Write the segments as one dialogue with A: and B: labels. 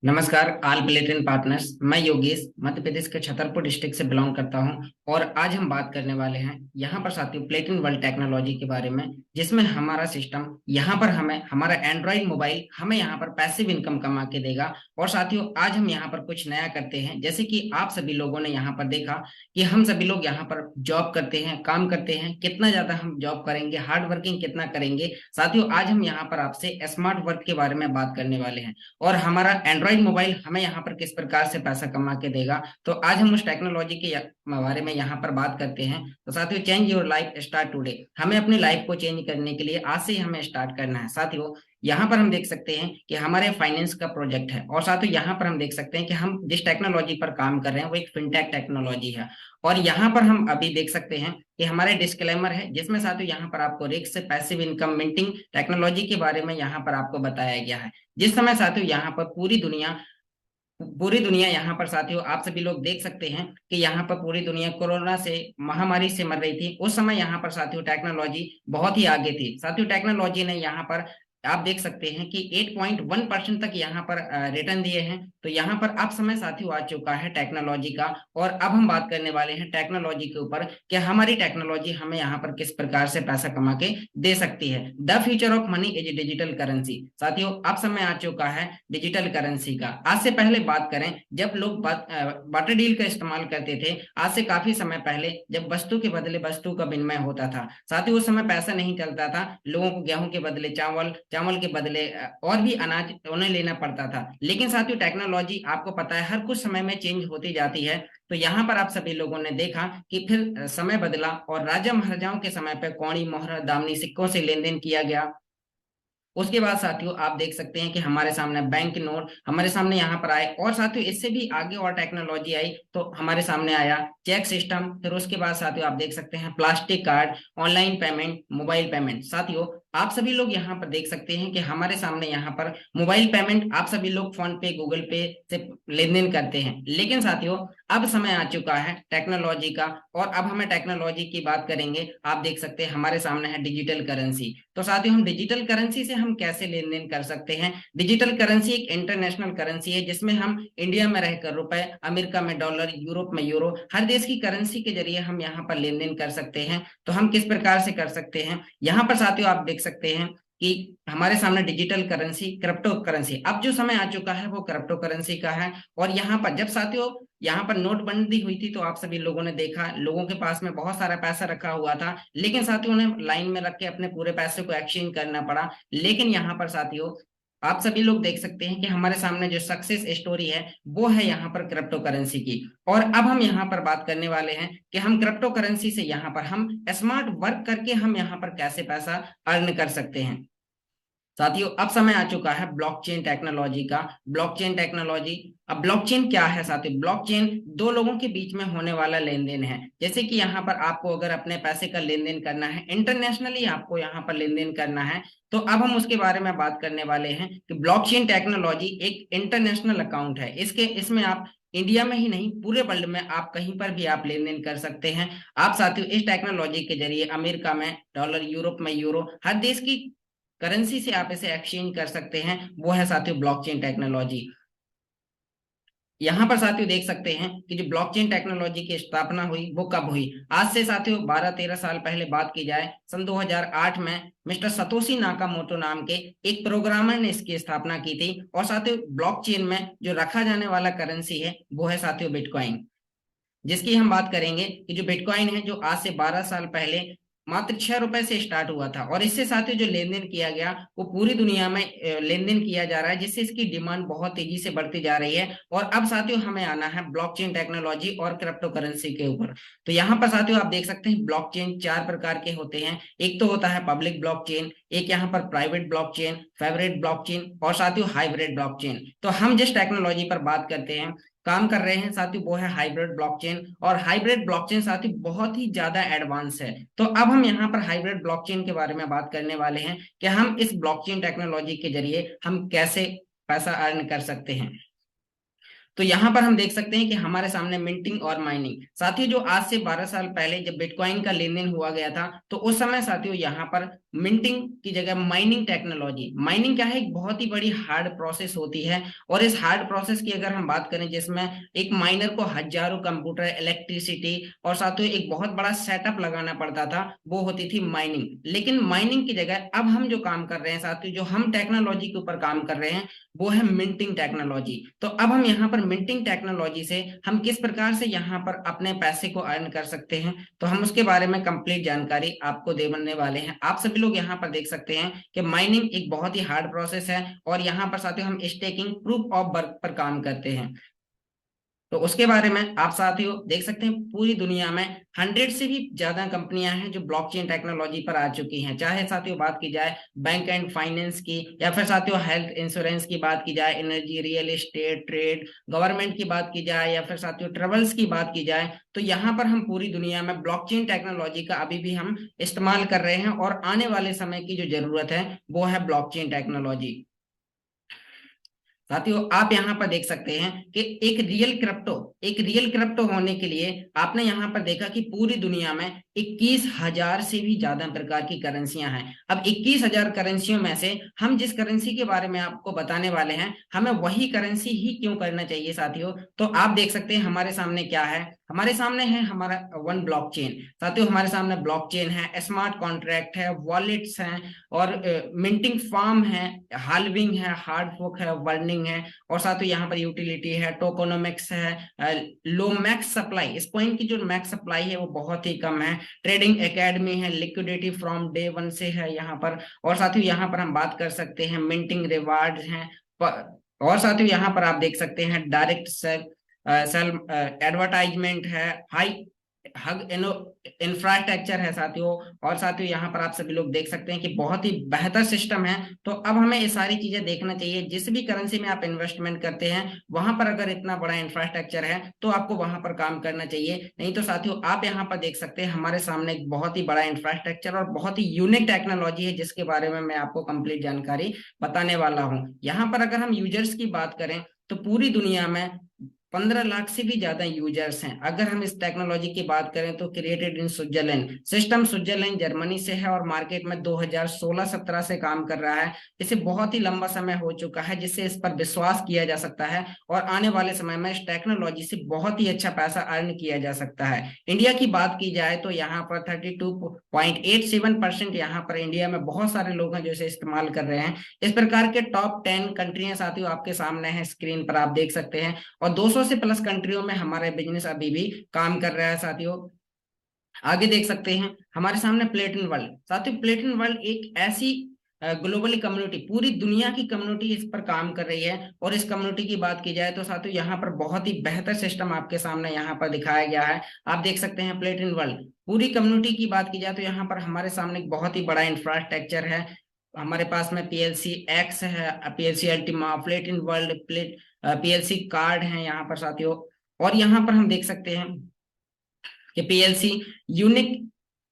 A: नमस्कार all प्लेटिन partners. मैं योगेश मध्य प्रदेश के छतरपुर डिस्ट्रिक्ट से बिलोंग करता हूं और आज हम बात करने वाले हैं यहां पर साथियों प्लेटिन वर्ल्ड टेक्नोलॉजी के बारे में, जिसमें हमारा सिस्टम यहां पर हमें हमारा एंड्रॉइड मोबाइल हमें यहां पर पैसिव इनकम कमा के देगा। और साथियों आज हम यहां पर कुछ नया करते हैं, जैसे कि आप सभी लोगों ने यहां पर देखा कि हम सभी लोग यहाँ पर जॉब करते हैं, काम करते हैं। कितना ज्यादा हम जॉब करेंगे, हार्ड वर्किंग कितना करेंगे। साथियों आज हम यहाँ पर आपसे स्मार्ट वर्क के बारे में बात करने वाले हैं और हमारा एंड्रॉइड मोबाइल हमें यहाँ पर किस प्रकार से पैसा कमा के देगा। तो आज हम उस टेक्नोलॉजी के बारे में यहाँ पर बात करते हैं। तो साथियों change your life start today, हमें अपनी लाइफ को चेंज करने के लिए आज से ही हमें स्टार्ट करना है। साथियों यहाँ पर हम देख सकते हैं कि हमारे फाइनेंस का प्रोजेक्ट है और साथियों यहाँ पर हम देख सकते हैं कि हम जिस टेक्नोलॉजी पर काम कर रहे हैं वो एक फिनटेक टेक्नोलॉजी है। और यहाँ पर हम अभी देख सकते हैं कि हमारे डिस्क्लेमर है, जिसमें साथियों यहाँ पर आपको रिस्क से पैसिव इनकम मिंटिंग टेक्नोलॉजी के बारे में यहाँ पर आपको बताया गया है। जिस समय साथियों यहाँ पर पूरी दुनिया यहाँ पर साथियों आप सभी लोग देख सकते हैं कि यहाँ पर पूरी दुनिया कोरोना से महामारी से मर रही थी। उस समय यहाँ पर साथियों टेक्नोलॉजी बहुत ही आगे थी। साथियों टेक्नोलॉजी ने यहाँ पर आप देख सकते हैं कि 8.1% तक यहाँ पर रिटर्न दिए हैं। तो यहाँ पर अब समय साथियों आ चुका है टेक्नोलॉजी का। और अब हम बात करने वाले हैं टेक्नोलॉजी के ऊपर कि हमारी टेक्नोलॉजी हमें यहाँ पर किस प्रकार से पैसा कमा के दे सकती है। The future of money is digital currency. साथियों अब समय आ चुका है डिजिटल करेंसी का। आज से पहले बात करें, जब लोग बाटर डील का इस्तेमाल करते थे, आज से काफी समय पहले जब वस्तु के बदले वस्तु का विनिमय होता था, साथियों उस समय पैसा नहीं चलता था। लोगों को गेहूं के बदले चावल, चावल के बदले और भी अनाज उन्हें लेना पड़ता था। लेकिन साथियों टेक्नोलॉजी आपको पता है हर कुछ समय में चेंज होती जाती है। तो यहाँ पर आप सभी लोगों ने देखा कि फिर समय बदला और राजा महाराजाओं के समय पर कौड़ी, मोहर, दामनी, सिक्कों से लेन देन किया गया। उसके बाद साथियों आप देख सकते हैं कि हमारे सामने बैंक नोट हमारे सामने यहाँ पर आए। और साथियों इससे भी आगे और टेक्नोलॉजी आई तो हमारे सामने आया चेक सिस्टम। फिर उसके बाद साथियों आप देख सकते हैं plastic card, online payment, mobile payment. साथियों आप सभी लोग यहाँ पर देख सकते हैं कि हमारे सामने यहाँ पर मोबाइल पेमेंट, आप सभी लोग फोन पे, गूगल पे से लेन देन करते हैं। लेकिन साथियों अब समय आ चुका है टेक्नोलॉजी का और अब हमें टेक्नोलॉजी की बात करेंगे। आप देख सकते हैं हमारे सामने है डिजिटल करेंसी। तो साथियों हम डिजिटल करेंसी से हम कैसे लेन देन कर सकते हैं। डिजिटल करेंसी एक इंटरनेशनल करेंसी है, जिसमें हम इंडिया में रहकर रुपए, अमेरिका में डॉलर, यूरोप में यूरो, हर देश की करेंसी के जरिए हम यहाँ पर लेन देन कर सकते हैं। तो हम किस प्रकार से कर सकते हैं, यहाँ पर साथियों आप देख सकते हैं कि हमारे सामने डिजिटल करेंसी, क्रिप्टो करेंसी, अब जो समय आ चुका है वो क्रिप्टो करेंसी का है। और यहाँ पर जब साथियों यहाँ पर नोटबंदी हुई थी तो आप सभी लोगों ने देखा लोगों के पास में बहुत सारा पैसा रखा हुआ था, लेकिन साथियों उन्हें लाइन में रख के अपने पूरे पैसे को एक्सचेंज करना पड़ा। लेकिन यहाँ पर साथियों आप सभी लोग देख सकते हैं कि हमारे सामने जो सक्सेस स्टोरी है वो है यहाँ पर क्रिप्टो करेंसी की। और अब हम यहाँ पर बात करने वाले हैं कि हम क्रिप्टो करेंसी से यहाँ पर हम स्मार्ट वर्क करके हम यहाँ पर कैसे पैसा अर्न कर सकते हैं। साथियों अब समय आ चुका है ब्लॉकचेन टेक्नोलॉजी का। ब्लॉकचेन टेक्नोलॉजी, अब ब्लॉकचेन क्या है साथियों। ब्लॉकचेन दो लोगों के बीच में होने वाला लेन देन है। जैसे कि यहाँ पर आपको अगर अपने पैसे का लेन देन करना है, इंटरनेशनली आपको यहाँ पर लेन देन करना है, तो अब हम उसके बारे में बात करने वाले हैं कि ब्लॉकचेन टेक्नोलॉजी एक इंटरनेशनल अकाउंट है। इसमें आप इंडिया में ही नहीं पूरे वर्ल्ड में आप कहीं पर भी आप लेन देन कर सकते हैं। आप साथियों इस टेक्नोलॉजी के जरिए अमेरिका में डॉलर, यूरोप में यूरो, हर देश की करेंसी से आप इसे एक्सचेंज कर सकते हैं। वो है साथियों ब्लॉकचेन टेक्नोलॉजी। यहाँ पर साथियों देख सकते हैं कि जो ब्लॉकचेन टेक्नोलॉजी की स्थापना हुई वो कब हुई। आज से साथियों 12-13 साल पहले बात की जाए, सन 2008 में मिस्टर सतोशी नाकामोटो नाम के एक प्रोग्रामर ने इसकी स्थापना की थी। और साथियों ब्लॉकचेन में जो रखा जाने वाला करेंसी है वो है साथियों बिटकॉइन, जिसकी हम बात करेंगे कि जो बिटकॉइन है जो आज से 12 साल पहले मात्र 6 रुपए से स्टार्ट हुआ था। और इससे साथ ही जो लेन देन किया गया वो पूरी दुनिया में लेन देन किया जा रहा है, जिससे इसकी डिमांड बहुत तेजी से बढ़ती जा रही है। और अब साथियों हमें आना है ब्लॉकचेन टेक्नोलॉजी और क्रिप्टो करेंसी के ऊपर। तो यहाँ पर साथियों आप देख सकते हैं ब्लॉकचेन 4 प्रकार के होते हैं। एक तो होता है पब्लिक ब्लॉकचेन, एक यहाँ पर प्राइवेट ब्लॉकचेन, फेवरेट ब्लॉकचेन और साथियों हाइब्रिड ब्लॉकचेन। तो हम जिस टेक्नोलॉजी पर बात करते हैं, काम कर रहे हैं साथियों, वो है हाइब्रिड ब्लॉकचेन। और हाइब्रिड ब्लॉकचेन साथियों बहुत ही ज्यादा एडवांस है। तो अब हम यहाँ पर हाइब्रिड ब्लॉकचेन के बारे में बात करने वाले हैं कि हम इस ब्लॉकचेन टेक्नोलॉजी के जरिए हम कैसे पैसा अर्न कर सकते हैं। तो यहाँ पर हम देख सकते हैं कि हमारे सामने मिंटिंग और माइनिंग। साथियों जो आज से 12 साल पहले जब बिटकॉइन का लेन देन हुआ गया था तो उस समय साथियों यहाँ पर मिंटिंग की जगह माइनिंग टेक्नोलॉजी। माइनिंग क्या है, एक बहुत ही बड़ी हार्ड प्रोसेस होती है, और इस हार्ड प्रोसेस की अगर हम बात करें जिसमें एक माइनर को हजारों कंप्यूटर, इलेक्ट्रिसिटी और साथ ही एक बहुत बड़ा सेटअप लगाना पड़ता था, वो होती थी माइनिंग। लेकिन माइनिंग की जगह अब हम जो काम कर रहे हैं साथियों, जो हम टेक्नोलॉजी के ऊपर काम कर रहे हैं, वो है मिंटिंग टेक्नोलॉजी। तो अब हम यहाँ पर मिंटिंग टेक्नोलॉजी से हम किस प्रकार से यहाँ पर अपने पैसे को अर्न कर सकते हैं, तो हम उसके बारे में कंप्लीट जानकारी आपको देने वाले हैं। आप सभी लोग यहाँ पर देख सकते हैं कि माइनिंग एक बहुत ही हार्ड प्रोसेस है, और यहाँ पर साथियों हम स्टेकिंग प्रूफ ऑफ वर्क पर काम करते हैं। तो उसके बारे में आप साथियों देख सकते हैं पूरी दुनिया में 100 से भी ज्यादा कंपनियां हैं जो ब्लॉकचेन टेक्नोलॉजी पर आ चुकी हैं। चाहे साथियों बात की जाए बैंक एंड फाइनेंस की, या फिर साथियों हेल्थ इंश्योरेंस की बात की जाए, energy, real estate, trade, government की बात की जाए, या फिर साथियों ट्रेवल्स की बात की जाए, तो यहाँ पर हम पूरी दुनिया में ब्लॉकचेन टेक्नोलॉजी का अभी भी हम इस्तेमाल कर रहे हैं, और आने वाले समय की जो जरूरत है वो है ब्लॉकचेन टेक्नोलॉजी। साथियों आप यहाँ पर देख सकते हैं कि एक रियल क्रिप्टो होने के लिए आपने यहाँ पर देखा कि पूरी दुनिया में 21,000 से भी ज्यादा प्रकार की करेंसियां हैं। अब 21,000 करेंसियों में से हम जिस करेंसी के बारे में आपको बताने वाले हैं, हमें वही करेंसी ही क्यों करना चाहिए साथियों। तो आप देख सकते हैं हमारे सामने क्या है, हमारे सामने है हमारा वन ब्लॉकचेन। साथियों हमारे सामने ब्लॉकचेन है, स्मार्ट कॉन्ट्रैक्ट है, वॉलेट्स हैं, और मिंटिंग फार्म है, हाल्विंग है, हार्ड फोक है, वर्निंग है, और साथ ही यहाँ पर यूटिलिटी है, टोकोनोमिक्स है, लो मैक्स सप्लाई, इस पॉइंट की जो मैक्स सप्लाई है वो बहुत ही कम है, ट्रेडिंग एकेडमी है, लिक्विडिटी फ्रॉम डे वन से है यहाँ पर, और साथ ही यहाँ पर हम बात कर सकते हैं मिंटिंग रिवार्ड हैं, और साथ ही यहाँ पर आप देख सकते हैं डायरेक्ट सेल सेल एडवर्टाइजमेंट है, हाई हग इंफ्रास्ट्रक्चर है साथियों, और साथियों यहाँ पर आप सभी लोग देख सकते हैं कि बहुत ही बेहतर सिस्टम है। तो अब हमें ये सारी चीजें देखना चाहिए, जिस भी करेंसी में आप इन्वेस्टमेंट करते हैं वहां पर अगर इतना बड़ा इंफ्रास्ट्रक्चर है तो आपको वहां पर काम करना चाहिए। नहीं तो साथियों आप यहाँ पर देख सकते हैं हमारे सामने एक बहुत ही बड़ा इंफ्रास्ट्रक्चर और बहुत ही यूनिक टेक्नोलॉजी है, जिसके बारे में मैं आपको कंप्लीट जानकारी बताने वाला हूँ। यहाँ पर अगर हम यूजर्स की बात करें तो पूरी दुनिया में 15 लाख से भी ज्यादा यूजर्स हैं। अगर हम इस टेक्नोलॉजी की बात करें तो created in Switzerland, system Switzerland Germany से है, और मार्केट में 2016-17 से काम कर रहा है। इसे बहुत ही लंबा समय हो चुका है, जिससे इस पर विश्वास किया जा सकता है, और आने वाले समय में इस टेक्नोलॉजी से बहुत ही अच्छा पैसा अर्न किया जा सकता है। इंडिया की बात की जाए तो यहाँ पर 32.87% यहाँ पर इंडिया में बहुत सारे लोग हैं जो इसे इस्तेमाल कर रहे हैं। इस प्रकार के टॉप 10 कंट्रियां साथियों आपके सामने है, स्क्रीन पर आप देख सकते हैं, और 200 से प्लस कंट्रियों में हमारा बिजनेस अभी भी काम कर रहा है साथियों। आगे देख सकते हैं हमारे सामने प्लेटिन वर्ल्ड। साथियों प्लेटिन वर्ल्ड एक ऐसी ग्लोबली कम्युनिटी, पूरी दुनिया की कम्युनिटी इस पर काम कर रही है, और इस कम्युनिटी की बात की जाए तो साथियों यहाँ पर बहुत ही बेहतर सिस्टम आपके सामने यहाँ पर दिखाया गया है। आप देख सकते हैं प्लेटिन वर्ल्ड पूरी कम्युनिटी की बात की जाए तो यहाँ पर हमारे सामने एक बहुत ही बड़ा इंफ्रास्ट्रक्चर है। हमारे पास में पीएलसी एक्स है, PLC Ultima, प्लेटिन world, PLC card है यहाँ पर साथियों, और यहाँ पर हम देख सकते हैं कि PLC unique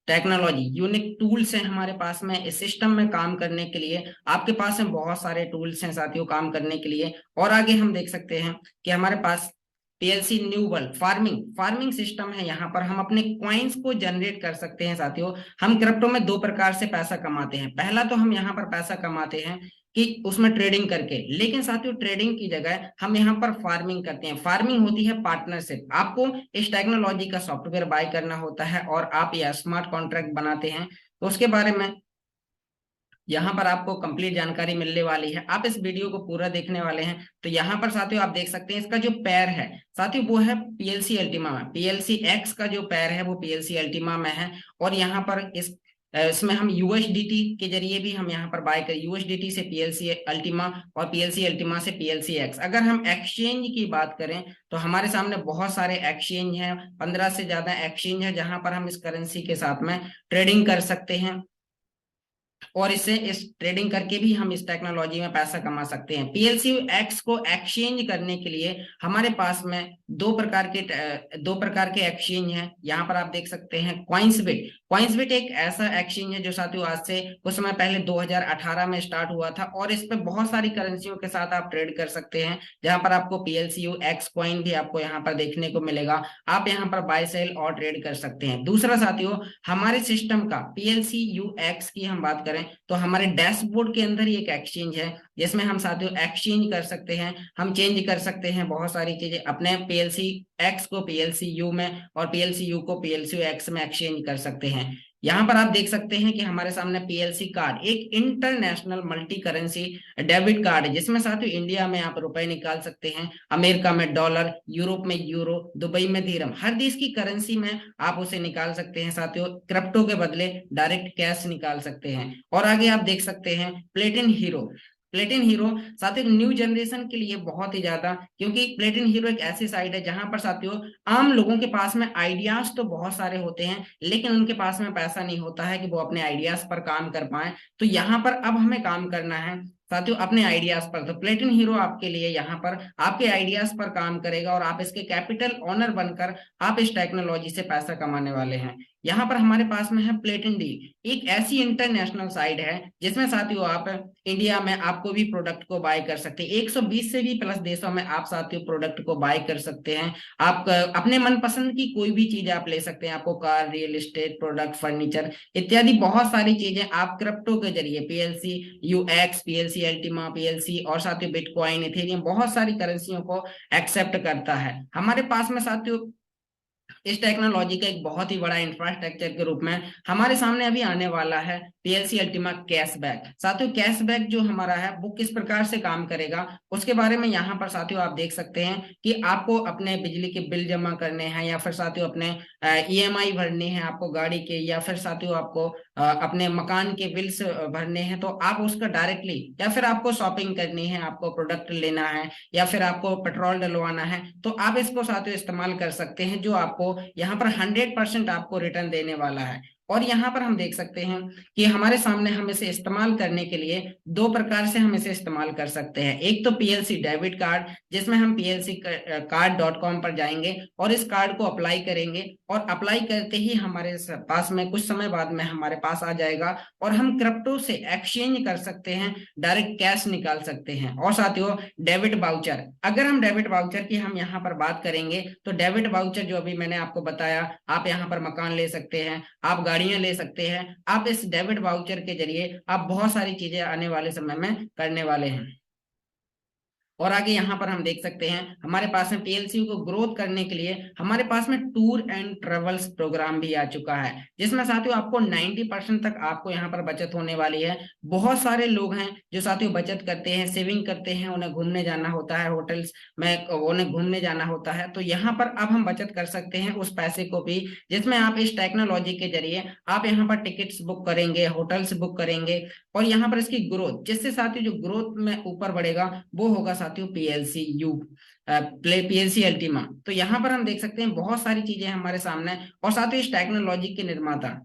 A: technology, unique tools हैं हमारे पास में इस सिस्टम में काम करने के लिए। आपके पास में बहुत सारे टूल्स हैं साथियों काम करने के लिए। और आगे हम देख सकते हैं कि हमारे पास PLC new world farming system है। यहाँ पर हम अपने क्वाइंस को जनरेट कर सकते हैं साथियों। हम क्रिप्टो में दो प्रकार से पैसा कमाते हैं। पहला तो हम यहाँ पर पैसा कमाते हैं कि उसमें ट्रेडिंग करके, लेकिन साथियों ट्रेडिंग की जगह हम यहाँ पर फार्मिंग करते हैं। फार्मिंग होती है पार्टनरशिप। आपको इस टेक्नोलॉजी का सॉफ्टवेयर बाय करना होता है और आप यह स्मार्ट कॉन्ट्रैक्ट बनाते हैं। तो उसके बारे में यहाँ पर आपको कंप्लीट जानकारी मिलने वाली है। आप इस वीडियो को पूरा देखने वाले हैं। तो यहाँ पर साथियों आप देख सकते हैं इसका जो पैर है साथियों वो है पीएलसी अल्टीमा में। पीएलसी एक्स का जो पैर है वो पीएलसी अल्टीमा में है, और यहाँ पर इसमें हम यूएसडीटी के जरिए भी हम यहाँ पर बाय कर, यूएसडीटी से पीएलसी अल्टीमा और पीएलसी अल्टीमा से पीएलसी एक्स। अगर हम एक्सचेंज की बात करें तो हमारे सामने बहुत सारे एक्सचेंज हैं, 15 से ज्यादा एक्सचेंज है जहां पर हम इस करेंसी के साथ में ट्रेडिंग कर सकते हैं, और इससे इस ट्रेडिंग करके भी हम इस टेक्नोलॉजी में पैसा कमा सकते हैं। पीएलसी एक्स को एक्सचेंज करने के लिए हमारे पास में दो प्रकार के एक्सचेंज हैं। यहाँ पर आप देख सकते हैं क्वाइंसबिट। कॉइन्सबिट एक ऐसा एक्सचेंज है जो साथियों आज से कुछ समय पहले 2018 में स्टार्ट हुआ था, और इस पे बहुत सारी करेंसियों के साथ आप ट्रेड कर सकते हैं, जहां पर आपको PLCU एक्स कॉइन भी आपको यहाँ पर देखने को मिलेगा। आप यहाँ पर बाय सेल और ट्रेड कर सकते हैं। दूसरा साथियों, हमारे सिस्टम का PLCU एक्स की हम बात करें तो हमारे डैशबोर्ड के अंदर ही एक एक्सचेंज है, जिसमें हम साथियों एक्सचेंज कर सकते हैं, हम चेंज कर सकते हैं बहुत सारी चीजें, अपने PLC एक्स को PLCU में और PLCU को PLCU एक्स में एक्सचेंज कर सकते हैं। यहाँ पर आप देख सकते हैं कि हमारे सामने PLC कार्ड एक international multi currency debit card है, जिसमें साथियों इंडिया में आप रुपए निकाल सकते हैं, अमेरिका में डॉलर, यूरोप में यूरो, दुबई में दिरहम, हर देश की करेंसी में आप उसे निकाल सकते हैं साथियों। क्रिप्टो के बदले डायरेक्ट कैश निकाल सकते हैं। और आगे आप देख सकते हैं प्लेटिन हीरो। प्लेटिन हीरो साथियों न्यू जनरेशन के लिए बहुत ही ज्यादा, क्योंकि प्लेटिन हीरो एक ऐसी साइट है जहां पर साथियों आम लोगों के पास में आइडियाज तो बहुत सारे होते हैं, लेकिन उनके पास में पैसा नहीं होता है कि वो अपने आइडियाज पर काम कर पाए। तो यहाँ पर अब हमें काम करना है साथियों अपने आइडियाज पर। तो प्लेटिन हीरो आपके लिए यहाँ पर आपके आइडियाज पर काम करेगा, और आप इसके कैपिटल ओनर बनकर आप इस टेक्नोलॉजी से पैसा कमाने वाले हैं। यहाँ पर हमारे पास में है प्लेटिन डी, एक ऐसी इंटरनेशनल साइट है जिसमें साथियों आप इंडिया में आपको भी प्रोडक्ट को बाय कर सकते हैं। 120 से भी प्लस देशों में आप साथियों प्रोडक्ट को बाय कर सकते हैं। आप अपने मनपसंद की कोई भी चीज आप ले सकते हैं, आपको car, real estate, product, furniture इत्यादि बहुत सारी चीजें आप क्रिप्टो के जरिए PLCU x, PLC Ultima, PLC और साथियों बिटकॉइन, इथेरियम बहुत सारी करेंसियों को एक्सेप्ट करता है। हमारे पास में साथियों इस टेक्नोलॉजी का एक बहुत ही बड़ा इंफ्रास्ट्रक्चर के रूप में हमारे सामने अभी आने वाला है PLC अल्टीमा कैशबैक। साथियों कैशबैक जो हमारा है वो किस प्रकार से काम करेगा उसके बारे में यहाँ पर साथियों आप देख सकते हैं कि आपको अपने बिजली के बिल जमा करने हैं, या फिर साथियों अपने EMI भरने हैं आपको गाड़ी के, या फिर साथियों आपको अपने मकान के बिल्स भरने हैं, तो आप उसका डायरेक्टली, या फिर आपको शॉपिंग करनी है, आपको प्रोडक्ट लेना है, या फिर आपको पेट्रोल डलवाना है, तो आप इसको साथियों इस्तेमाल कर सकते हैं, जो आपको यहाँ पर 100% आपको रिटर्न देने वाला है। और यहाँ पर हम देख सकते हैं कि हमारे सामने हम इसे इस्तेमाल करने के लिए दो प्रकार से हम इसे इस्तेमाल कर सकते हैं। एक तो PLC डेबिट कार्ड, जिसमें हम PLCcard.com पर जाएंगे और इस कार्ड को अप्लाई करेंगे, और अप्लाई करते ही हमारे पास में कुछ समय बाद में हमारे पास आ जाएगा, और हम क्रिप्टो से एक्सचेंज कर सकते हैं, डायरेक्ट कैश निकाल सकते हैं। और साथियों डेबिट वाउचर, अगर हम डेबिट वाउचर की हम यहाँ पर बात करेंगे तो डेबिट वाउचर जो अभी मैंने आपको बताया, आप यहाँ पर मकान ले सकते हैं, आप गाड़ियां ले सकते हैं, आप इस डेबिट वाउचर के जरिए आप बहुत सारी चीजें आने वाले समय में करने वाले हैं। और आगे यहाँ पर हम देख सकते हैं हमारे पास में PLCU को ग्रोथ करने के लिए हमारे पास में टूर एंड ट्रेवल्स प्रोग्राम भी आ चुका है, जिसमें साथियों आपको 90% तक आपको यहाँ पर बचत होने वाली है। बहुत सारे लोग हैं जो साथियों बचत करते हैं, सेविंग करते हैं, उन्हें घूमने जाना होता है, होटल्स में उन्हें घूमने जाना होता है, तो यहाँ पर अब हम बचत कर सकते हैं उस पैसे को भी, जिसमें आप इस टेक्नोलॉजी के जरिए आप यहाँ पर टिकट्स बुक करेंगे, होटल्स बुक करेंगे, और यहाँ पर इसकी ग्रोथ, जिससे साथियों जो ग्रोथ में ऊपर बढ़ेगा वो होगा साथियों PLCU PLC अल्टीमा। तो यहाँ पर हम देख सकते हैं बहुत सारी चीजें हमारे सामने, और साथियों इस टेक्नोलॉजी के निर्माता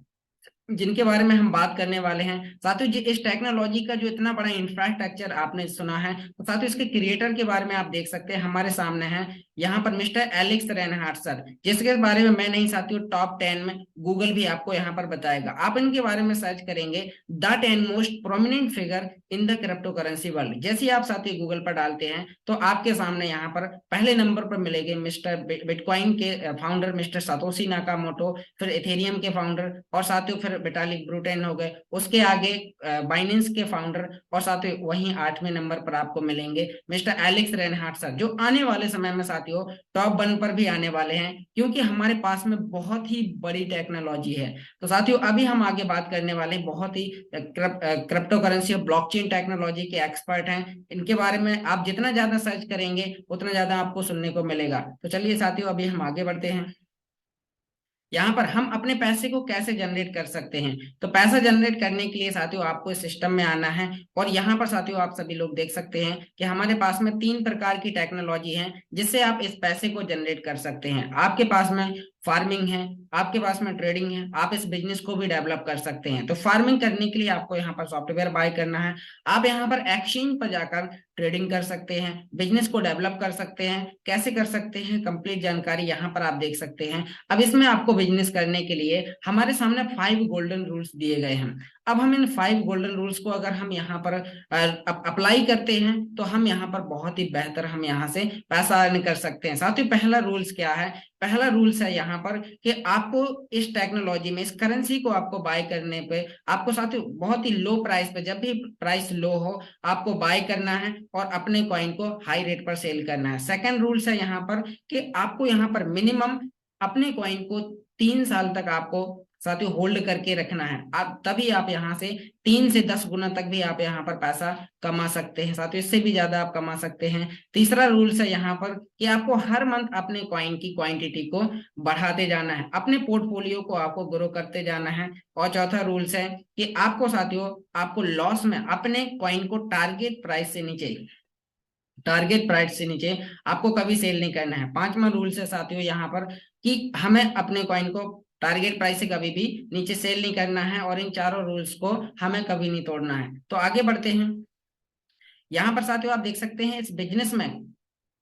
A: जिनके बारे में हम बात करने वाले हैं साथियों, इस टेक्नोलॉजी का जो इतना बड़ा इंफ्रास्ट्रक्चर आपने सुना है, तो साथियों इसके क्रिएटर के बारे में आप देख सकते हैं हमारे सामने है यहाँ पर मिस्टर एलेक्स रेनहार्ट सर, जिसके बारे में मैं नहीं साथियों टॉप 10 में गूगल भी आपको यहाँ पर बताएगा। आप इनके बारे में सर्च करेंगे the 10 most prominent figure in the crypto currency world, जैसे आप साथियों गूगल पर डालते हैं तो आपके सामने यहाँ पर पहले नंबर पर मिलेंगे मिस्टर बिटकॉइन के फाउंडर मिस्टर सातोशी नाकामोटो, फिर इथेरियम के फाउंडर, और साथियों फिर विटालिक ब्रूटेन हो गए, उसके आगे बाइनेंस के फाउंडर, और साथ ही वहीं 8वें नंबर पर आपको मिलेंगे मिस्टर एलेक्स रेनहार्ट सर, जो आने वाले समय में साथियों टॉप 1 पर भी आने वाले हैं, क्योंकि हमारे पास में बहुत ही बड़ी टेक्नोलॉजी है। तो साथियों अभी हम आगे बात करने वाले बहुत ही क्रिप्टो करेंसी और ब्लॉकचेन टेक्नोलॉजी के एक्सपर्ट हैं, इनके बारे में आप जितना ज्यादा सर्च करेंगे उतना ज्यादा आपको सुनने को मिलेगा। तो चलिए साथियों अभी हम आगे बढ़ते हैं। यहाँ पर हम अपने पैसे को कैसे जनरेट कर सकते हैं, तो पैसा जनरेट करने के लिए साथियों आपको इस सिस्टम में आना है, और यहाँ पर साथियों आप सभी लोग देख सकते हैं कि हमारे पास में 3 प्रकार की टेक्नोलॉजी है जिससे आप इस पैसे को जनरेट कर सकते हैं। आपके पास में फार्मिंग है, आपके पास में ट्रेडिंग है, आप इस बिजनेस को भी डेवलप कर सकते हैं। तो फार्मिंग करने के लिए आपको यहाँ पर सॉफ्टवेयर बाय करना है। आप यहाँ पर एक्सचेंज पर जाकर ट्रेडिंग कर सकते हैं, बिजनेस को डेवलप कर सकते हैं। कैसे कर सकते हैं, कंप्लीट जानकारी यहाँ पर आप देख सकते हैं। अब इसमें आपको बिजनेस करने के लिए हमारे सामने 5 गोल्डन रूल्स दिए गए हैं। अब हम इन 5 गोल्डन रूल्स को अगर हम यहाँ पर अप्लाई करते हैं तो हम यहाँ पर बहुत ही बेहतर हम यहाँ से पैसा अर्न कर सकते हैं। साथ ही पहला रूल्स क्या है, पहला रूल्स है यहाँ पर कि आपको इस टेक्नोलॉजी में, इस करेंसी को आपको बाय करने पे आपको साथ ही बहुत ही लो प्राइस पे, जब भी प्राइस लो हो आपको बाय करना है और अपने कॉइन को हाई रेट पर सेल करना है। सेकंड रूल्स है यहाँ पर कि आपको यहाँ पर मिनिमम अपने कॉइन को 3 साल तक आपको साथियों होल्ड करके रखना है। आप तभी आप यहाँ से 3 से 10 गुना तक भी आप यहाँ पर पैसा कमा सकते हैं साथियों, इससे भी ज्यादा आप कमा सकते हैं। तीसरा रूल्स है यहाँ पर कि आपको हर मंथ अपने कॉइन की क्वांटिटी को बढ़ाते जाना है, अपने पोर्टफोलियो को आपको ग्रो करते जाना है। और चौथा रूल्स है कि आपको साथियों आपको लॉस में अपने कॉइन को टारगेट प्राइस से नीचे आपको कभी सेल नहीं करना है। पांचवा रूल्स है साथियों यहाँ पर कि हमें अपने कॉइन को टारगेट प्राइस से कभी भी नीचे सेल नहीं करना है, और इन चारों रूल्स को हमें कभी नहीं तोड़ना है। तो आगे बढ़ते हैं। यहाँ पर साथियों आप देख सकते हैं इस बिजनेस में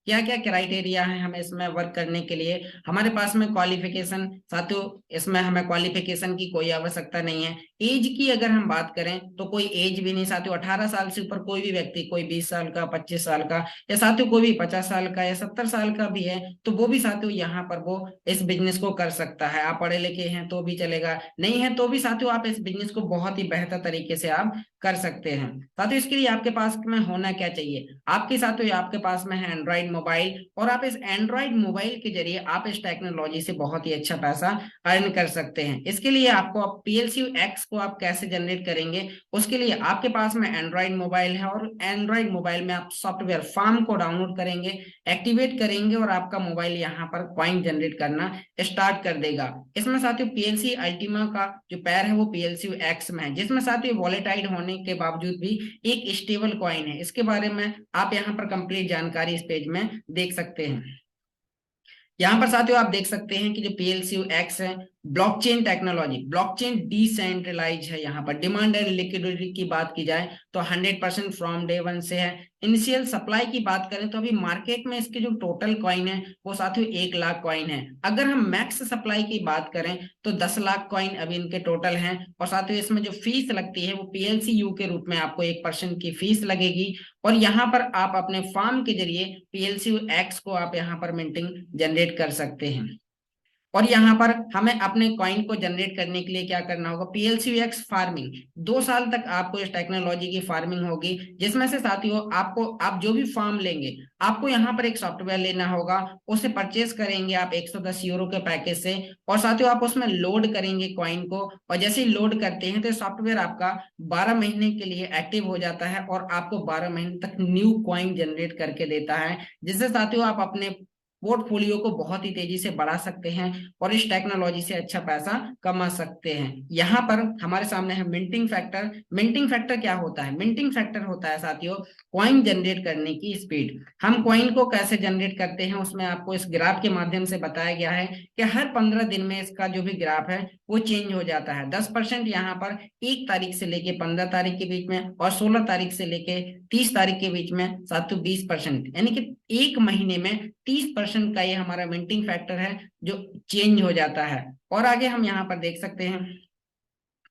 A: क्या क्या क्राइटेरिया है हमें इसमें वर्क करने के लिए। हमारे पास में क्वालिफिकेशन, साथियों इसमें हमें क्वालिफिकेशन की कोई आवश्यकता नहीं है। एज की अगर हम बात करें तो कोई एज भी नहीं साथियों, 18 साल से ऊपर कोई भी व्यक्ति, कोई 20 साल का, 25 साल का, या साथियों कोई भी 50 साल का या 70 साल का भी है तो वो भी साथियों यहाँ पर वो इस बिजनेस को कर सकता है। आप पढ़े लिखे हैं तो भी चलेगा, नहीं है तो भी साथियों आप इस बिजनेस को बहुत ही बेहतर तरीके से आप कर सकते हैं। साथियों इसके लिए आपके पास में होना क्या चाहिए, आपके साथियों आपके पास में है एंड्रॉइड मोबाइल, और आप इस एंड्रॉइड मोबाइल के जरिए आप इस टेक्नोलॉजी से बहुत ही अच्छा पैसा अर्न कर सकते हैं। इसके लिए आपको PLCU X को आप कैसे जनरेट करेंगे, उसके लिए आपके पास में एंड्रॉइड मोबाइल है और एंड्रॉइड मोबाइल में आप सॉफ्टवेयर फार्म को डाउनलोड करेंगे, एक्टिवेट करेंगे और आपका मोबाइल यहाँ पर कॉइन जनरेट करना स्टार्ट कर देगा। इसमें साथियों PLC अल्टीमा का जो पैर है वो PLCU X में है, जिसमें साथियों वॉलेटाइल होने के बावजूद भी एक स्टेबल कॉइन है। इसके बारे में आप यहाँ पर कंप्लीट जानकारी इस पेज में देख सकते हैं। यहाँ पर साथियों आप देख सकते हैं कि जो PLCU X है ब्लॉकचेन टेक्नोलॉजी, ब्लॉकचेन डिसेंट्रलाइज है। यहाँ पर डिमांड एंड लिक्विडिटी की बात की जाए तो 100% फ्रॉम डे वन से है। इनिशियल सप्लाई की बात करें तो अभी मार्केट में इसके जो टोटल कॉइन है वो साथियों 1 लाख कॉइन है। अगर हम मैक्स सप्लाई की बात करें तो 10 लाख कॉइन अभी इनके टोटल हैं। और साथियों इसमें जो फीस लगती है वो PLCU के रूप में आपको 1% की फीस लगेगी। और यहाँ पर आप अपने फार्म के जरिए PLCU X को आप यहाँ पर मिंटिंग जनरेट कर सकते हैं। और यहाँ पर हमें अपने कॉइन को जनरेट करने के लिए क्या करना होगा, PLCU X फार्मिंग, 2 साल तक आपको इस टेक्नोलॉजी की फार्मिंग होगी, जिसमें से साथियों आपको, आप जो भी फार्म लेंगे आपको यहाँ पर एक सॉफ्टवेयर लेना होगा, उसे परचेस करेंगे आप 110 यूरो के पैकेज से, और साथियों आप उसमें लोड करेंगे कॉइन को, और जैसे ही लोड करते हैं तो सॉफ्टवेयर आपका 12 महीने के लिए एक्टिव हो जाता है और आपको 12 महीने तक न्यू कॉइन जनरेट करके देता है, जिससे साथियों आप अपने पोर्टफोलियो को बहुत ही तेजी से बढ़ा सकते हैं और इस टेक्नोलॉजी से अच्छा पैसा कमा सकते हैं। यहाँ पर हमारे सामने है मिंटिंग फैक्टर। मिंटिंग फैक्टर क्या होता है, मिंटिंग फैक्टर होता है साथियों कॉइन जनरेट करने की स्पीड। हम कॉइन को कैसे जनरेट करते हैं उसमें आपको इस ग्राफ के माध्यम से बताया गया है कि हर 15 दिन में इसका जो भी ग्राफ है वो चेंज हो जाता है। 10% यहाँ पर 1 तारीख से लेके 15 तारीख के बीच में, और 16 तारीख से लेके 30 तारीख के बीच में साथियों 20%, यानी कि 1 महीने में 30% का ये हमारा मिंटिंग फैक्टर है जो चेंज हो जाता है। और आगे हम यहाँ पर देख सकते हैं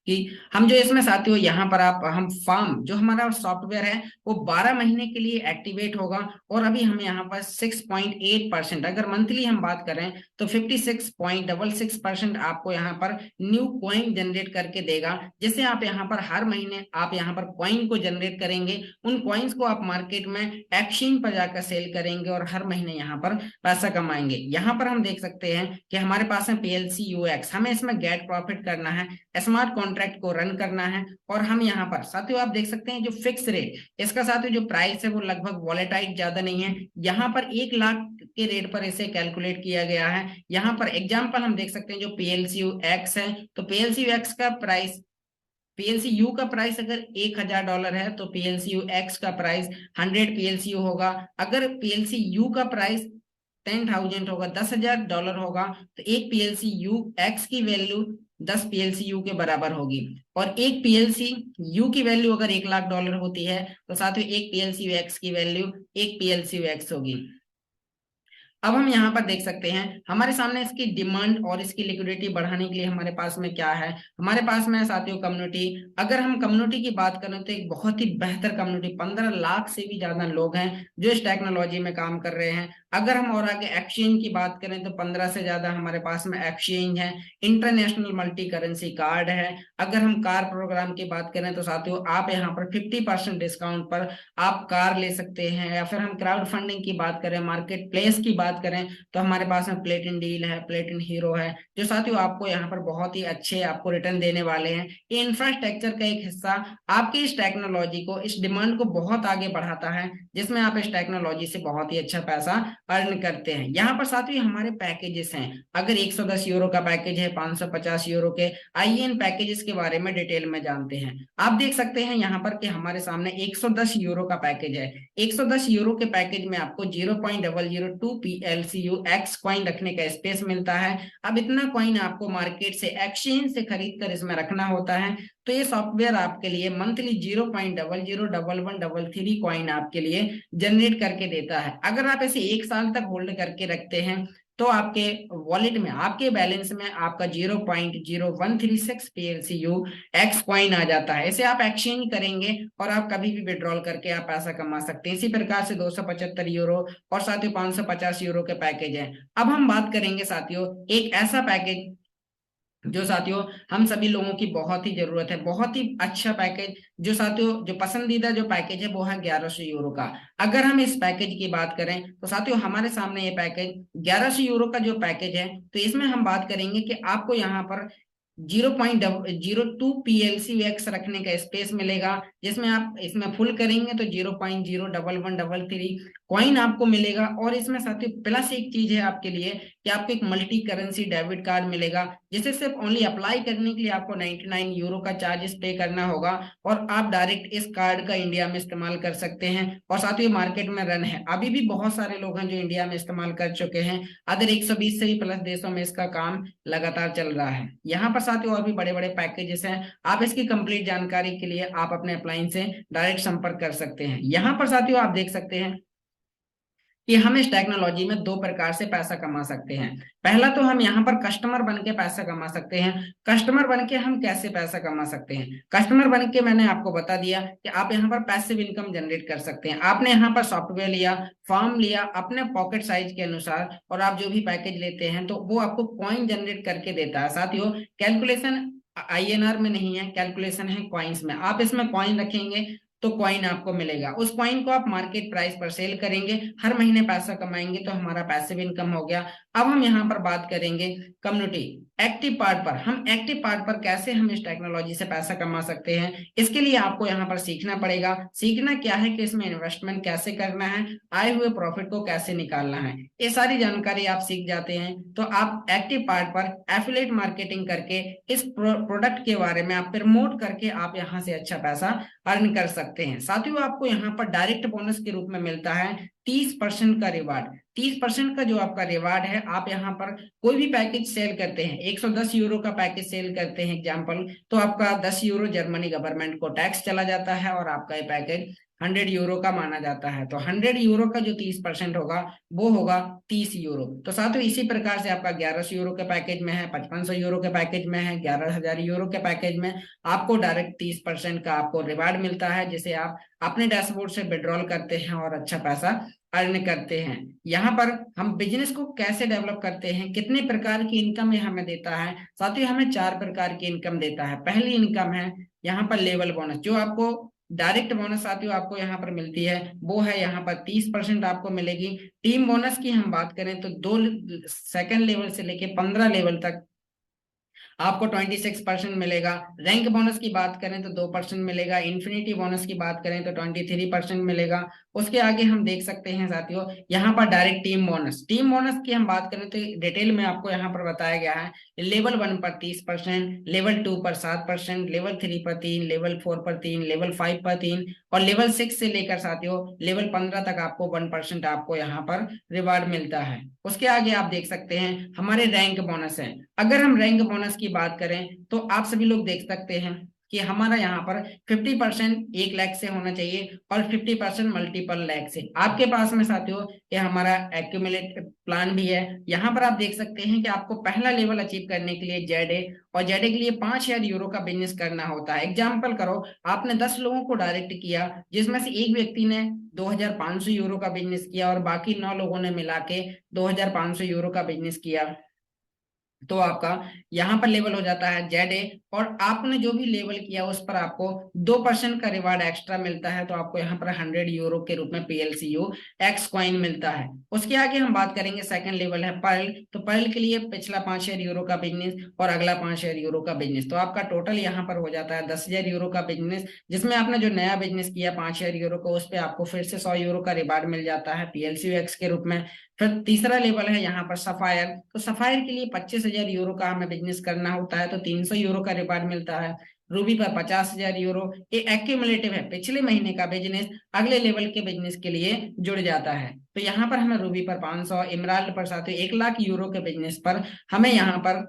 A: कि हम जो इसमें साथियों यहाँ पर आप हम फार्म जो हमारा सॉफ्टवेयर है वो 12 महीने के लिए एक्टिवेट होगा, और अभी हम यहाँ पर 6.8%, अगर मंथली हम बात करें तो 56.66% आपको यहाँ पर न्यू कॉइन जनरेट करके देगा, जिससे आप यहाँ पर हर महीने आप यहाँ पर कॉइन को जनरेट करेंगे, उन कॉइन्स को आप मार्केट में एक्सचेंज पर जाकर सेल करेंगे और हर महीने यहाँ पर पैसा कमाएंगे। यहाँ पर हम देख सकते हैं कि हमारे पास है PLCU X, हमें इसमें गेट प्रॉफिट करना है, स्मार्ट कॉन्ट्रैक्ट को रन करना है, और हम यहाँ पर साथियों आप देख सकते हैं जो फिक्स रेट, इसका साथियों जो प्राइस है वो लगभग वॉलेटाइल ज्यादा नहीं है। यहाँ पर 1 लाख के रेट पर इसे कैलकुलेट किया गया है। यहाँ पर एग्जांपल हम देख सकते हैं जो PLCU X है, तो PLCU X का प्राइस, PLCU का प्राइस अगर $1000 है तो PLCU X का प्राइस 100 PLCU होगा। अगर PLCU का प्राइस 10,000 होगा, $10,000 होगा, तो एक पीएलसी यू एक्स की वैल्यू 10 पीएलसी यू के बराबर होगी। और एक पीएलसी यू की वैल्यू अगर $1,00,000 होती है तो साथ ही एक पीएलसी यू एक्स की वैल्यू एक पीएलसी यू एक्स होगी। अब हम यहाँ पर देख सकते हैं हमारे सामने इसकी डिमांड और इसकी लिक्विडिटी बढ़ाने के लिए हमारे पास में क्या है। हमारे पास में साथियों कम्युनिटी, अगर हम कम्युनिटी की बात करें तो एक बहुत ही बेहतर कम्युनिटी, 15 लाख से भी ज्यादा लोग हैं जो इस टेक्नोलॉजी में काम कर रहे हैं। अगर हम और आगे एक्सचेंज की बात करें तो 15 से ज्यादा हमारे पास में एक्सचेंज है, इंटरनेशनल मल्टी करेंसी कार्ड है। अगर हम कार प्रोग्राम की बात करें तो साथियों आप यहाँ पर 50% डिस्काउंट पर आप कार ले सकते हैं। या फिर हम क्राउड फंडिंग की बात करें, मार्केट प्लेस की बात करें तो हमारे पास में प्लेटिन डील है, प्लेटिन हीरो है, जो साथियों आपको यहाँ पर बहुत ही अच्छे आपको रिटर्न देने वाले हैं। ये इंफ्रास्ट्रक्चर का एक हिस्सा आपकी इस टेक्नोलॉजी को, इस डिमांड को बहुत आगे बढ़ाता है, जिसमें आप इस टेक्नोलॉजी से बहुत ही अच्छा पैसा अर्न करते हैं। यहाँ पर साथियों हमारे पैकेजेस हैं, अगर 110 यूरो का पैकेज है, 550 यूरो के, आइए इन पैकेजेस के बारे में डिटेल में जानते हैं। आप देख सकते हैं यहाँ पर कि हमारे सामने 110 यूरो का पैकेज है। 110 यूरो के पैकेज में आपको 0.002 PLCU एक्स कॉइन रखने का स्पेस मिलता है। अब इतना कॉइन आपको मार्केट से, एक्सचेंज से खरीद कर इसमें रखना होता है। तो ये सॉफ्टवेयर आपके लिए मंथली 0.001133 कॉइन आपके लिए जनरेट करके देता है। अगर आप इसे 1 साल तक होल्ड करके रखते हैं तो आपके वॉलेट में, आपके बैलेंस में आपका 0.0136 PLCU एक्स कॉइन आ जाता है। इसे आप एक्सचेंज करेंगे और आप कभी भी विड्रॉल करके आप पैसा कमा सकते हैं। इसी प्रकार से 275 यूरो और साथियों 550 यूरो के पैकेज है। अब हम बात करेंगे साथियों एक ऐसा पैकेज जो साथियों हम सभी लोगों की बहुत ही जरूरत है, बहुत ही अच्छा पैकेज, जो साथियों जो पसंदीदा जो पैकेज है वो है 1100 यूरो का। अगर हम इस पैकेज की बात करें तो साथियों हमारे सामने ये पैकेज 1100 यूरो का जो पैकेज है, तो इसमें हम बात करेंगे कि आपको यहाँ पर 0.02 PLCX रखने का स्पेस मिलेगा, जिसमें आप इसमें फुल करेंगे तो 0.01133 कॉइन आपको मिलेगा। और इसमें साथियों प्लस एक चीज है आपके लिए कि आपको एक मल्टी करेंसी डेबिट कार्ड मिलेगा, जिसे सिर्फ ओनली अप्लाई करने के लिए आपको 99 यूरो का चार्जेस पे करना होगा और आप डायरेक्ट इस कार्ड का इंडिया में इस्तेमाल कर सकते हैं। और साथियों मार्केट में रन है, अभी भी बहुत सारे लोग हैं जो इंडिया में इस्तेमाल कर चुके हैं। अदर 120 से भी प्लस देशों में इसका काम लगातार चल रहा है। यहाँ पर साथियों और भी बड़े बड़े पैकेजेस हैं, आप इसकी कंप्लीट जानकारी के लिए आप अपने अप्लायंस से डायरेक्ट संपर्क कर सकते हैं। यहाँ पर साथियों आप देख सकते हैं कि हम इस टेक्नोलॉजी में दो प्रकार से पैसा कमा सकते हैं। पहला तो हम यहाँ पर कस्टमर बन के पैसा कमा सकते हैं। कस्टमर बन के हम कैसे पैसा कमा सकते हैं? कस्टमर बन के मैंने आपको बता दिया कि आप यहाँ पर पैसिव इनकम जनरेट कर सकते हैं। आपने यहाँ पर सॉफ्टवेयर लिया, फॉर्म लिया अपने पॉकेट साइज के अनुसार, और आप जो भी पैकेज लेते हैं तो वो आपको कॉइन जनरेट करके देता है। साथियों कैलकुलेशन INR में नहीं है, कैलकुलेशन है कॉइन्स में। आप इसमें कॉइन रखेंगे तो कॉइन आपको मिलेगा, उस कॉइन को आप मार्केट प्राइस पर सेल करेंगे, हर महीने पैसा कमाएंगे, तो हमारा पैसिव इनकम हो गया। अब हम यहाँ पर बात करेंगे कम्युनिटी एक्टिव पार्ट पर। हम एक्टिव पार्ट पर कैसे हम इस टेक्नोलॉजी से पैसा कमा सकते हैं, इसके लिए आपको यहाँ पर सीखना पड़ेगा। सीखना क्या है कि इसमें इन्वेस्टमेंट कैसे करना है, आए हुए प्रॉफिट को कैसे निकालना है, ये सारी जानकारी आप सीख जाते हैं तो आप एक्टिव पार्ट पर एफिलिएट मार्केटिंग करके इस प्रोडक्ट के बारे में आप प्रमोट करके आप यहाँ से अच्छा पैसा अर्न कर सकते हैं। साथियों आपको यहाँ पर डायरेक्ट बोनस के रूप में मिलता है 30% का रिवार्ड। 30% का जो आपका रिवार्ड है, आप यहाँ पर कोई भी पैकेज सेल करते हैं, 110 यूरो का पैकेज सेल करते हैं एग्जाम्पल, तो आपका 10 यूरो जर्मनी गवर्नमेंट को टैक्स चला जाता है और आपका ये पैकेज 100 यूरो का माना जाता है। तो 100 यूरो का जो 30% होगा वो होगा 30 यूरो। तो साथियों इसी प्रकार से आपका 1100 यूरो के पैकेज में है, 5500 यूरो के पैकेज में है, 11,000 यूरो के पैकेज में आपको डायरेक्ट 30% का आपको रिवार्ड मिलता है, जिसे आप अपने डैशबोर्ड से विड्रॉल करते हैं और अच्छा पैसा अर्न करते हैं। यहाँ पर हम बिजनेस को कैसे डेवलप करते हैं, कितने प्रकार की इनकम ये हमें देता है, साथियों हमें 4 प्रकार की इनकम देता है। पहली इनकम है यहाँ पर लेवल बोनस, जो आपको डायरेक्ट बोनस साथियों आपको यहाँ पर मिलती है, वो है यहाँ पर 30% आपको मिलेगी। टीम बोनस की हम बात करें तो 2 सेकंड लेवल से लेके 15 लेवल तक आपको 26% मिलेगा। रैंक बोनस की बात करें तो 2% मिलेगा। इन्फिनिटी बोनस की बात करें तो 23% मिलेगा। उसके आगे हम देख सकते हैं साथियों, यहाँ पर direct team bonus, team bonus की हम बात करें तो डिटेल में आपको यहाँ पर बताया गया है। लेवल 1 पर 30%, लेवल 2 पर 7%, लेवल 3 पर 3, लेवल 4 पर 3, लेवल 5 पर 3, और लेवल 6 से लेकर साथियों लेवल 15 तक आपको 1% आपको यहाँ पर रिवार्ड मिलता है। उसके आगे आप देख सकते हैं हमारे रैंक बोनस है। अगर हम रैंक बोनस की बात करें तो आप सभी लोग देख सकते हैं कि हमारा यहाँ पर 50% 1 लाख से होना चाहिए और 50% मल्टीपल लाख से। आपके पास में साथियों ये हमारा एक्यूमुलेट प्लान भी है। यहाँ पर आप देख सकते हैं कि आपको पहला लेवल अचीव करने के लिए जेड ए, और जेड ए के लिए 5,000 यूरो का बिजनेस करना होता है। एग्जाम्पल करो, आपने 10 लोगों को डायरेक्ट किया, जिसमें से एक व्यक्ति ने 2,500 यूरो का बिजनेस किया और बाकी 9 लोगों ने मिला के 2,500 यूरो का बिजनेस किया, तो आपका यहाँ पर लेवल हो जाता है जेड ए, और आपने जो भी लेवल किया उस पर आपको 2% का रिवार्ड एक्स्ट्रा मिलता है। तो आपको यहाँ पर 100 यूरो के रूप में PLCU एक्स कॉइन मिलता है। उसके आगे हम बात करेंगे, सेकंड लेवल है पर्ल। तो पर्ल के लिए पिछला 5,000 यूरो का बिजनेस और अगला 5,000 यूरो का बिजनेस, तो आपका टोटल यहाँ पर हो जाता है 10,000 यूरो का बिजनेस, जिसमें आपने जो नया बिजनेस किया 5,000 यूरो का, उस पर आपको फिर से 100 यूरो का रिवार्ड मिल जाता है PLCU एक्स के रूप में। फिर तीसरा लेवल है यहाँ पर सफायर। तो सफायर के लिए 25,000 यूरो का हमें बिजनेस करना होता है, तो 300 यूरो का रिवार्ड मिलता है। रूबी पर 50,000 यूरो, ये एक्यूमुलेटिव है, पिछले महीने का बिजनेस अगले लेवल के बिजनेस के लिए जुड़ जाता है। तो यहाँ पर हमें रूबी पर 500, इमराल्ड पर साथ ही 1 लाख यूरो के बिजनेस पर हमें यहाँ पर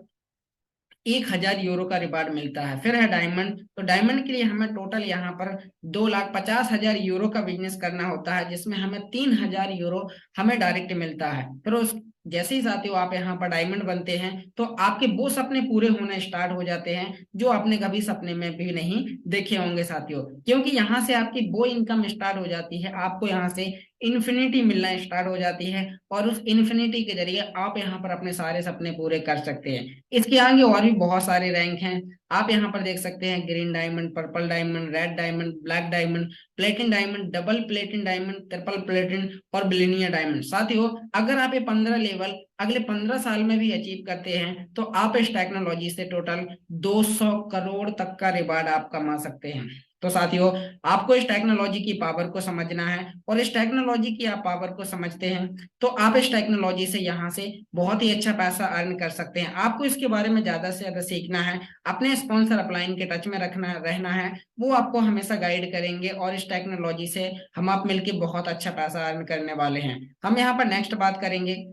A: 1,000 यूरो का रिवार्ड मिलता है। फिर है डायमंड। तो डायमंड के लिए हमें टोटल यहाँ पर 2,50,000 यूरो का बिजनेस करना होता है, जिसमें हमें 3,000 यूरो हमें डायरेक्ट मिलता है। फिर उस जैसे ही साथियों आप यहाँ पर डायमंड बनते हैं तो आपके वो सपने पूरे होने स्टार्ट हो जाते हैं जो आपने कभी सपने में भी नहीं देखे होंगे साथियों, क्योंकि यहाँ से आपकी वो इनकम स्टार्ट हो जाती है, आपको यहाँ से इन्फिनिटी मिलना स्टार्ट हो जाती है, और उस इन्फिनिटी के जरिए आप यहाँ पर अपने सारे सपने पूरे कर सकते हैं। इसके आगे और भी बहुत सारे रैंक हैं। आप यहाँ पर देख सकते हैं green diamond, purple diamond, red diamond, black diamond, platinum diamond, double platinum diamond, triple platinum और बिलियनियर डायमंड। साथियों अगर आप ये 15 लेवल अगले 15 साल में भी अचीव करते हैं तो आप इस टेक्नोलॉजी से टोटल 200 करोड़ तक का रिवार्ड आप कमा सकते हैं। तो साथियों आपको इस टेक्नोलॉजी की पावर को समझना है, और इस टेक्नोलॉजी की आप पावर को समझते हैं तो आप इस टेक्नोलॉजी से यहाँ से बहुत ही अच्छा पैसा अर्न कर सकते हैं। आपको इसके बारे में ज्यादा से ज्यादा सीखना है, अपने स्पॉन्सर अपलाइन के टच में रहना है, वो आपको हमेशा गाइड करेंगे, और इस टेक्नोलॉजी से हम आप मिलके बहुत अच्छा पैसा अर्न करने वाले हैं। हम यहाँ पर नेक्स्ट बात करेंगे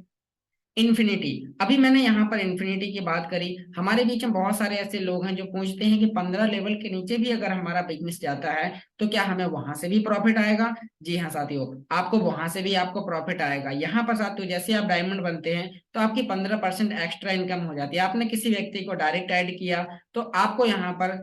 A: इन्फिनिटी। अभी मैंने यहाँ पर इन्फिनिटी की बात करी, हमारे बीच में बहुत सारे ऐसे लोग हैं जो पूछते हैं कि 15 लेवल के नीचे भी अगर हमारा बिजनेस जाता है तो क्या हमें वहां से भी प्रॉफिट आएगा? जी हाँ साथियों, आपको वहां से भी आपको प्रॉफिट आएगा। यहाँ पर साथियों जैसे आप डायमंड बनते हैं तो आपकी 15% एक्स्ट्रा इनकम हो जाती है। आपने किसी व्यक्ति को डायरेक्ट ऐड किया तो आपको यहाँ पर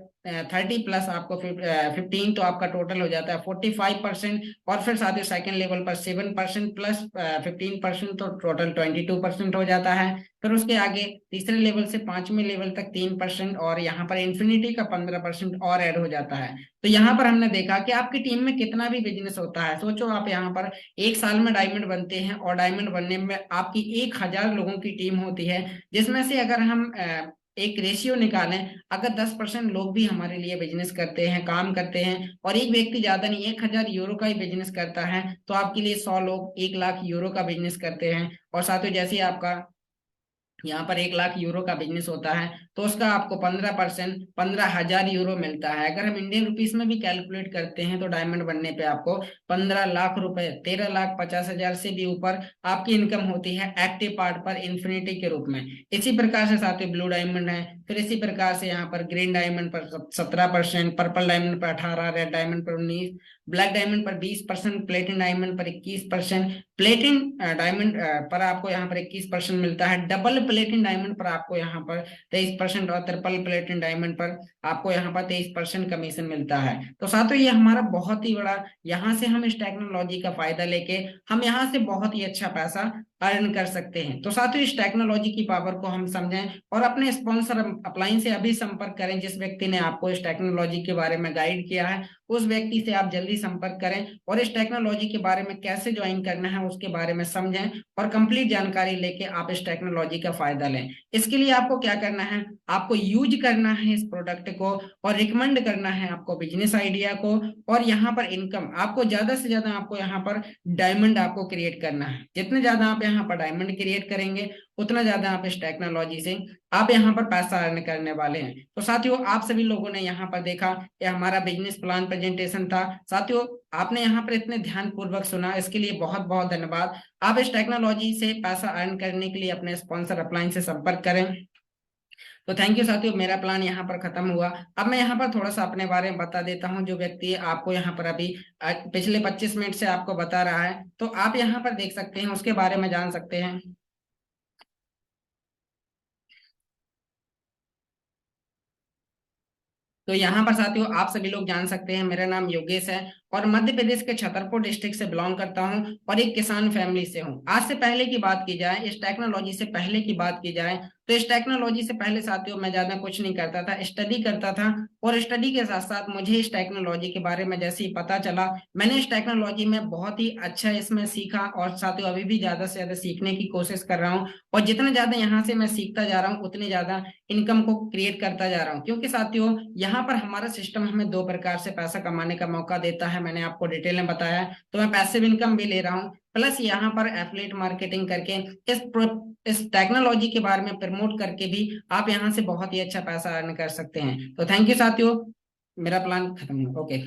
A: 30 प्लस आपको 15, तो आपका टोटल हो जाता है 45%, और फिर साथ ही सेकंड लेवल पर 7% प्लस 15%, तो टोटल 22% हो जाता है। फिर उसके आगे तीसरे लेवल से 5वें लेवल तक 3%, और यहाँ पर इन्फिनिटी का 15% और ऐड हो जाता है। तो यहाँ पर हमने देखा कि आपकी टीम में कितना भी बिजनेस होता है, सोचो आप यहाँ पर 1 साल में डायमंड बनते हैं, और डायमंड बनने में आपकी 1,000 लोगों की टीम होती है, जिसमें से अगर हम एक रेशियो निकालें, अगर 10% लोग भी हमारे लिए बिजनेस करते हैं, काम करते हैं, और एक व्यक्ति ज्यादा नहीं 1,000 यूरो का ही बिजनेस करता है, तो आपके लिए 100 लोग 1 लाख यूरो का बिजनेस करते हैं। और साथ ही जैसे आपका यहाँ पर 1 लाख यूरो का बिजनेस होता है तो उसका आपको 15% 15,000 यूरो मिलता है। अगर हम इंडियन रुपीस में भी कैलकुलेट करते हैं तो डायमंड बनने पे आपको 15 लाख रुपए, 13,50,000 से भी ऊपर आपकी इनकम होती है एक्टिव पार्ट पर इन्फिनिटी के रूप में। इसी प्रकार से साथ ही ब्लू डायमंड है, फिर इसी प्रकार से यहाँ पर ग्रीन डायमंड पर 17%, पर्पल डायमंड पर 18, रेड डायमंड पर 19, ब्लैक डायमंड पर 20%, प्लेटिन डायमंड पर 21%, प्लेटिन डायमंड पर आपको यहाँ पर 21% मिलता है, डबल प्लेटिन डायमंड पर आपको यहाँ पर 23%, और ट्रिपल प्लेटिन डायमंड पर आपको यहाँ पर 23% कमीशन मिलता है। तो साथियों ये हमारा बहुत ही बड़ा, यहाँ से हम इस टेक्नोलॉजी का फायदा लेके हम यहाँ से बहुत ही अच्छा पैसा अर्न कर सकते हैं। तो साथियों इस टेक्नोलॉजी की पावर को हम समझें और अपने स्पॉन्सर अपलाइन से अभी संपर्क करें। जिस व्यक्ति ने आपको इस टेक्नोलॉजी के बारे में गाइड किया है उस व्यक्ति से आप जल्दी संपर्क करें और इस टेक्नोलॉजी के बारे में कैसे ज्वाइन करना है उसके बारे में समझें और कंप्लीट जानकारी लेके आप इस टेक्नोलॉजी का फायदा लें। इसके लिए आपको क्या करना है, आपको यूज करना है इस प्रोडक्ट को और रिकमेंड करना है आपको बिजनेस आइडिया को। और यहाँ पर इनकम आपको ज्यादा से ज्यादा आपको यहाँ पर डायमंड आपको क्रिएट करना है। जितने ज्यादा आप यहाँ पर डायमंड क्रिएट करेंगे उतना ज्यादा आप इस टेक्नोलॉजी से आप यहाँ पर पैसा अर्न करने वाले हैं। तो साथियों आप सभी लोगों ने यहाँ पर देखा ये हमारा बिजनेस प्लान प्रेजेंटेशन था। साथियों आपने यहाँ पर इतने ध्यान पूर्वक सुना इसके लिए बहुत बहुत धन्यवाद। आप इस टेक्नोलॉजी से पैसा अर्न करने के लिए अपने स्पॉन्सर अपलाइन से संपर्क करें। तो थैंक यू साथियों, मेरा प्लान यहाँ पर खत्म हुआ। अब मैं यहाँ पर थोड़ा सा अपने बारे में बता देता हूँ। जो व्यक्ति आपको यहाँ पर अभी पिछले 25 मिनट से आपको बता रहा है तो आप यहाँ पर देख सकते हैं, उसके बारे में जान सकते हैं। तो यहाँ पर साथियों आप सभी लोग जान सकते हैं मेरा नाम योगेश है और मध्य प्रदेश के छतरपुर डिस्ट्रिक्ट से बिलोंग करता हूँ और एक किसान फैमिली से हूँ। आज से पहले की बात की जाए, इस टेक्नोलॉजी से पहले की बात की जाए तो इस टेक्नोलॉजी से पहले साथियों मैं ज्यादा कुछ नहीं करता था, स्टडी करता था। और स्टडी के साथ साथ मुझे इस टेक्नोलॉजी के बारे में जैसे ही पता चला मैंने इस टेक्नोलॉजी में बहुत ही अच्छा इसमें सीखा और साथियों अभी भी ज्यादा से ज्यादा सीखने की कोशिश कर रहा हूँ। और जितना ज्यादा यहाँ से मैं सीखता जा रहा हूँ उतनी ज्यादा इनकम को क्रिएट करता जा रहा हूँ। क्योंकि साथियों यहाँ पर हमारा सिस्टम हमें दो प्रकार से पैसा कमाने का मौका देता है, मैंने आपको डिटेल में बताया। तो मैं पैसिव इनकम भी ले रहा हूँ प्लस यहाँ पर एफिलिएट मार्केटिंग करके इस टेक्नोलॉजी के बारे में प्रमोट करके भी आप यहाँ से बहुत ही अच्छा पैसा अर्न कर सकते हैं। तो थैंक यू साथियों, मेरा प्लान खत्म हुआ। ओके।